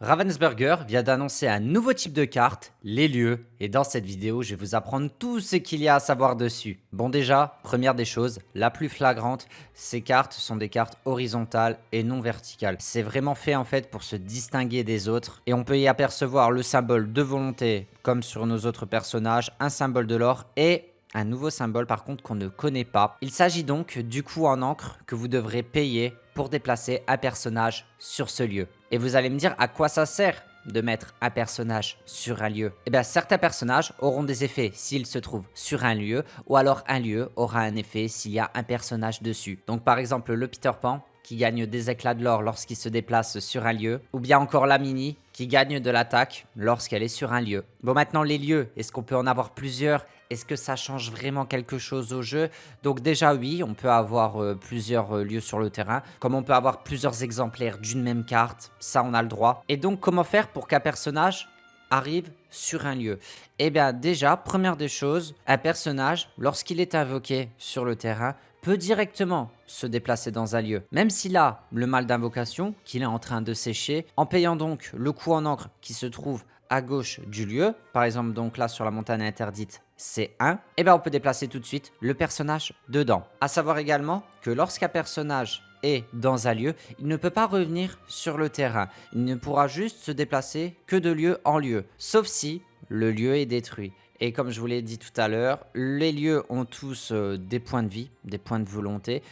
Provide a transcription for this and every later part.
Ravensburger vient d'annoncer un nouveau type de carte, les lieux, et dans cette vidéo, je vais vous apprendre tout ce qu'il y a à savoir dessus. Bon déjà, première des choses, la plus flagrante, ces cartes sont des cartes horizontales et non verticales. C'est vraiment fait en fait pour se distinguer des autres et on peut y apercevoir le symbole de volonté comme sur nos autres personnages, un symbole de l'or et un nouveau symbole par contre qu'on ne connaît pas. Il s'agit donc du coût en encre que vous devrez payer pour déplacer un personnage sur ce lieu. Et vous allez me dire à quoi ça sert de mettre un personnage sur un lieu. Eh bien certains personnages auront des effets s'ils se trouvent sur un lieu ou alors un lieu aura un effet s'il y a un personnage dessus. Donc par exemple le Peter Pan qui gagne des éclats de l'or lorsqu'il se déplace sur un lieu, ou bien encore la Mini qui gagne de l'attaque lorsqu'elle est sur un lieu. Bon maintenant les lieux, est-ce qu'on peut en avoir plusieurs? Est-ce que ça change vraiment quelque chose au jeu? Donc déjà oui, on peut avoir plusieurs lieux sur le terrain, comme on peut avoir plusieurs exemplaires d'une même carte, ça on a le droit. Et donc comment faire pour qu'un personnage arrive sur un lieu? Eh bien déjà, première des choses, un personnage, lorsqu'il est invoqué sur le terrain, peut directement se déplacer dans un lieu. Même s'il a le mal d'invocation, qu'il est en train de sécher, en payant donc le coût en encre qui se trouve à gauche du lieu, par exemple donc là sur la montagne interdite, c'est 1, et bien on peut déplacer tout de suite le personnage dedans. À savoir également que lorsqu'un personnage est dans un lieu, il ne peut pas revenir sur le terrain. Il ne pourra juste se déplacer que de lieu en lieu, sauf si le lieu est détruit. Et comme je vous l'ai dit tout à l'heure, les lieux ont tous des points de vie, des points de volonté.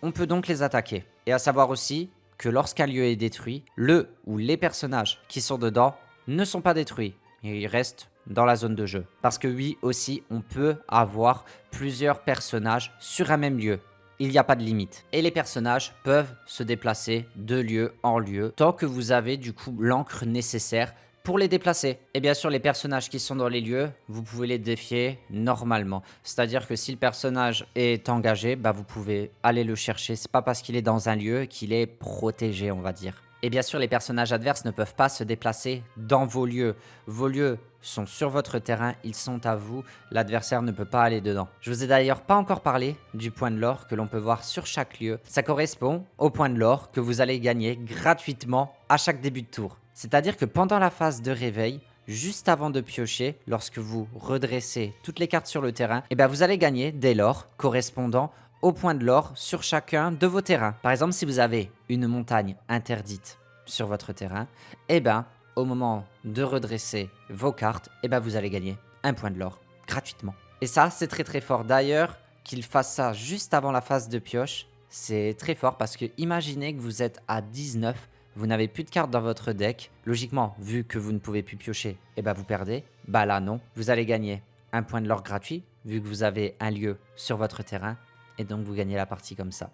On peut donc les attaquer. Et à savoir aussi que lorsqu'un lieu est détruit, le ou les personnages qui sont dedans ne sont pas détruits. Ils restent dans la zone de jeu. Parce que oui, aussi, on peut avoir plusieurs personnages sur un même lieu. Il n'y a pas de limite. Et les personnages peuvent se déplacer de lieu en lieu tant que vous avez du coup l'encre nécessaire pour les déplacer. Et bien sûr, les personnages qui sont dans les lieux, vous pouvez les défier normalement. C'est-à-dire que si le personnage est engagé, bah vous pouvez aller le chercher. C'est pas parce qu'il est dans un lieu qu'il est protégé, on va dire. Et bien sûr, les personnages adverses ne peuvent pas se déplacer dans vos lieux. Vos lieux sont sur votre terrain, ils sont à vous, l'adversaire ne peut pas aller dedans. Je vous ai d'ailleurs pas encore parlé du point de l'or que l'on peut voir sur chaque lieu. Ça correspond au point de l'or que vous allez gagner gratuitement à chaque début de tour. C'est-à-dire que pendant la phase de réveil, juste avant de piocher, lorsque vous redressez toutes les cartes sur le terrain, et bien vous allez gagner des l'or correspondant au point de l'or sur chacun de vos terrains. Par exemple, si vous avez une montagne interdite sur votre terrain, et bien au moment de redresser vos cartes, et ben vous allez gagner un point de l'or gratuitement. Et ça, c'est très très fort. D'ailleurs, qu'il fasse ça juste avant la phase de pioche, c'est très fort parce que imaginez que vous êtes à 19, vous n'avez plus de cartes dans votre deck. Logiquement, vu que vous ne pouvez plus piocher, et ben vous perdez. Bah là non, vous allez gagner un point de l'or gratuit vu que vous avez un lieu sur votre terrain et donc vous gagnez la partie comme ça.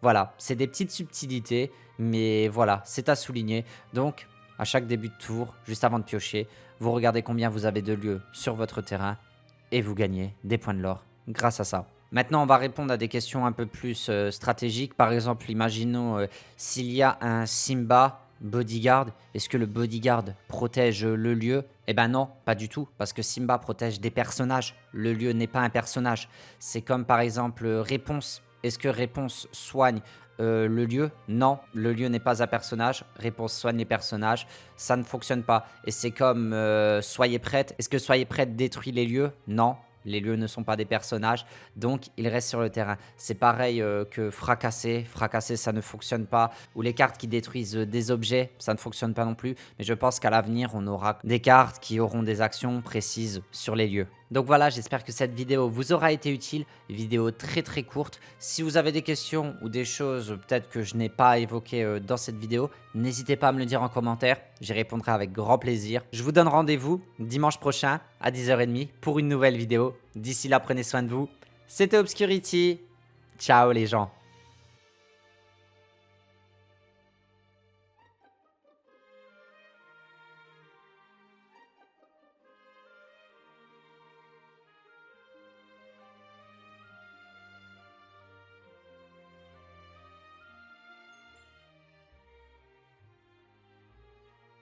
Voilà, c'est des petites subtilités, mais voilà, c'est à souligner. Donc, à chaque début de tour, juste avant de piocher, vous regardez combien vous avez de lieux sur votre terrain et vous gagnez des points de l'or grâce à ça. Maintenant, on va répondre à des questions un peu plus stratégiques. Par exemple, imaginons s'il y a un Simba bodyguard, est-ce que le bodyguard protège le lieu? Eh ben non, pas du tout, parce que Simba protège des personnages. Le lieu n'est pas un personnage. C'est comme par exemple Réponse. Est-ce que Réponse soigne le lieu? Non, le lieu n'est pas un personnage. Réponse soigne les personnages. Ça ne fonctionne pas. Et c'est comme Soyez prête. Est-ce que Soyez prête détruit les lieux? Non. Les lieux ne sont pas des personnages, donc ils restent sur le terrain. C'est pareil que fracasser. Fracasser, ça ne fonctionne pas. Ou les cartes qui détruisent des objets, ça ne fonctionne pas non plus. Mais je pense qu'à l'avenir, on aura des cartes qui auront des actions précises sur les lieux. Donc voilà, j'espère que cette vidéo vous aura été utile. Vidéo très très courte. Si vous avez des questions ou des choses peut-être que je n'ai pas évoquées dans cette vidéo, n'hésitez pas à me le dire en commentaire. J'y répondrai avec grand plaisir. Je vous donne rendez-vous dimanche prochain à 10h30 pour une nouvelle vidéo. D'ici là, prenez soin de vous. C'était Obscurity. Ciao les gens.